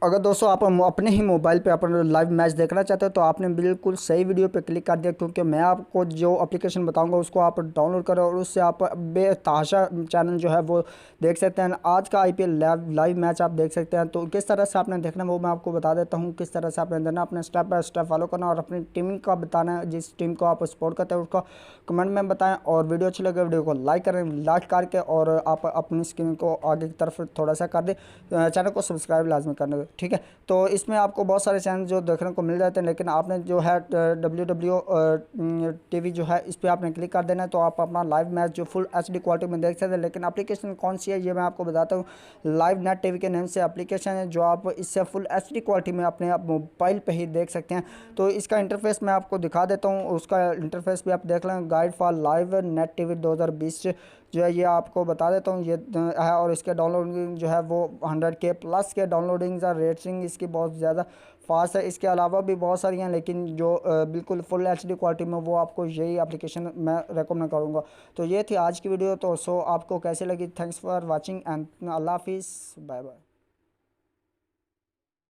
अगर दोस्तों आप अपने ही मोबाइल पे अपन लाइव मैच देखना चाहते हो तो आपने बिल्कुल सही वीडियो पे क्लिक कर दिया, क्योंकि मैं आपको जो एप्लीकेशन बताऊंगा उसको आप डाउनलोड करो और उससे आप बेतहाशा चैनल जो है वो देख सकते हैं। आज का आईपीएल लाइव मैच आप देख सकते हैं। तो किस तरह से आपने देखना वो मैं आपको बता देता हूँ, किस तरह से आपने देना, अपने स्टेप बाय स्टेप फॉलो करना और अपनी टीम का बताना है। जिस टीम को आप सपोर्ट करते हैं उसका कमेंट में बताएं और वीडियो अच्छी लगे वीडियो को लाइक करें, लाइक करके और आप अपनी स्क्रीन को आगे की तरफ थोड़ा सा कर दें, चैनल को सब्सक्राइब लाजमी करना, ठीक है। तो इसमें आपको बहुत सारे चैनल जो देखने को मिल जाते हैं, लेकिन आपने जो है WW TV जो है इस पर आपने क्लिक कर देना है, तो आप अपना लाइव मैच जो फुल HD क्वालिटी में देख सकते हैं। लेकिन एप्लीकेशन कौन सी है ये मैं आपको बताता हूँ। लाइव नेट टीवी के नाम से एप्लीकेशन है जो आप इससे फुल HD क्वालिटी में अपने आप मोबाइल पे ही देख सकते हैं। तो इसका इंटरफेस मैं आपको दिखा देता हूँ, उसका इंटरफेस भी आप देख लें। Guide for live net TV 2020 जो है ये आपको बता देता हूँ, ये है। और इसके डाउनलोडिंग जो है वो 100K प्लस के डाउनलोडिंग रेटिंग इसकी बहुत ज़्यादा फास्ट है। इसके अलावा भी बहुत सारी हैं, लेकिन जो बिल्कुल फुल HD क्वालिटी में वो आपको यही एप्लीकेशन मैं रेकमेंड करूँगा। तो ये थी आज की वीडियो। तो आपको कैसे लगी? थैंक्स फॉर वाचिंग एंड अल्लाह हाफिज़, बाय बाय।